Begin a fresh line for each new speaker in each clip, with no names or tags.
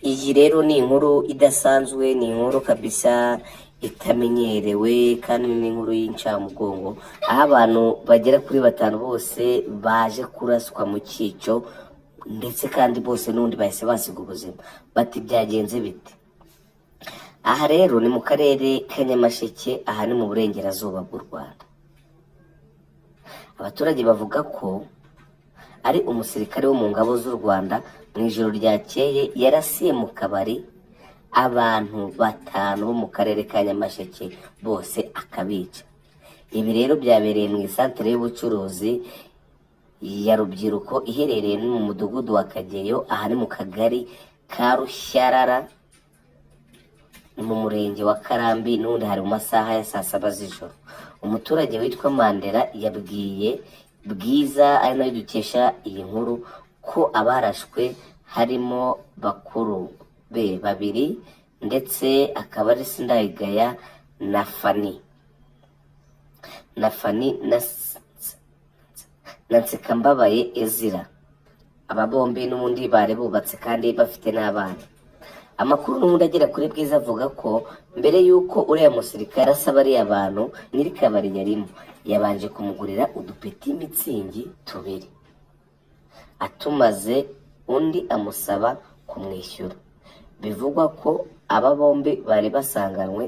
Iyi rero ni inkuru idasanzwe, ni inkuru kabisa itamenyerewe kandi ni inkuru y'incamugongo, aho abantu bagera kuri batanu bose baje kuraswa mu cyico, ndetse kandi bose n'undi bahise basiga ubuzima. Bati byagenze bite? Aha rero ni mu karere ka Nyamasheke, aha ni mu burengerazuba bw'u Rwanda. Abaturage bavuga ko ari umusirikare wo mu ngabo z'u Rwanda mu ijoro ryakeye yarasiye mu kabari abantu batanu bo mu karere ka Nyamasheke, bose akabica. Ibi rero byabereye mu isantere y'ubucuruzi ya Rubyiruko iherereye mu mudugudu wa Kageyo, aha ni mu kagari ka Rushyarara mu murenge wa Karambi, n'undi hari mu masaha ya saa saba z'ijoro. Umuturage witwa Mandela yabwiye Bwiza, ari nayo dukesha iyi nkuru, ko abarashwe harimo bakuru be babiri ndetse akaba ari Sindayigaya na Fani na Nsekambabaye Ezira. Aba bombi n'ubundi bari bubatse kandi bafite n'abana. Amakuru n'ubundi agera kuri Bwiza avuga ko mbere y'uko uriya musirikare asaba ariya bantu, nyiri kabari yarimo yabanje kumugurira udupeti mitsingi tubiri, atumaze undi amusaba kumwishyura. Bivugwa ko aba bombi bari basanganywe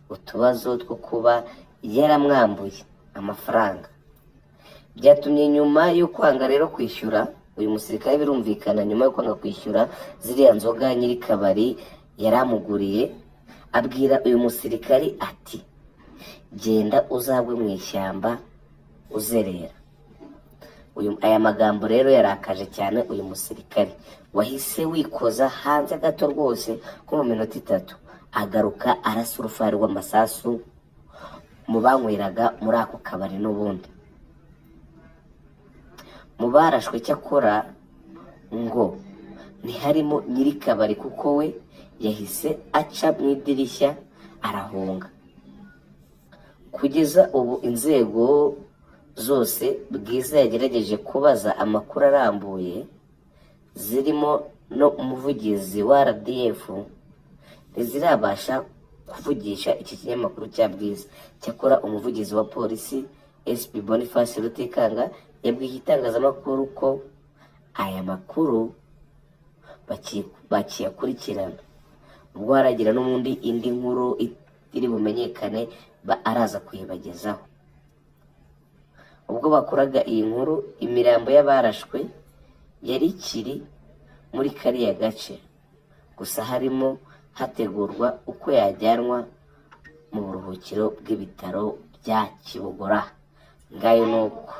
utubazo two kuba yaramwambuye amafaranga. Byatumye nyuma yo kwanga rero kwishyura uyu musirikare, birumvikana, nyuma yo kwanga kwishyura ziriya nzoga nyiri kabari yaramuguriye, abwira uyu musirikare ati genda uzagwe mu ishyamba uzerera. Aya magambo rero yarakaje cyane uyu musirikare, wahise wikoza hanze gato rwose nko mu minota 3, agaruka arasa urufaya rw'amasasu mu banyweraga muri ako kabari. N'ubundi mu barashwe cyakora ngo ntiharimo nyiri kabari, kuko we yahise aca mu idirishya arahunga. Kugeza ubu inzego zose Bwiza yagerageje kubaza amakuru arambuye, zirimo no umuvugizi wa RDF, ntizirabasha kuvugisha iki kinyamakuru cya Bwiza. Cyakora umuvugizi wa polisi SP Boniface Rutikanga yabwiye itangazamakuru ko aya makuru bakiyakurikirana, ubwo haragira n'ubundi indi nkuru iri bumenyekane araza kuyibagezaho. Ubwo bakoraga iyi nkuru, imirambo y'abarashwe yari ikiri muri kariya gace, gusa harimo hategurwa uko yajyanwa mu buruhukiro bw'ibitaro bya Kibogora. Ngayo nuko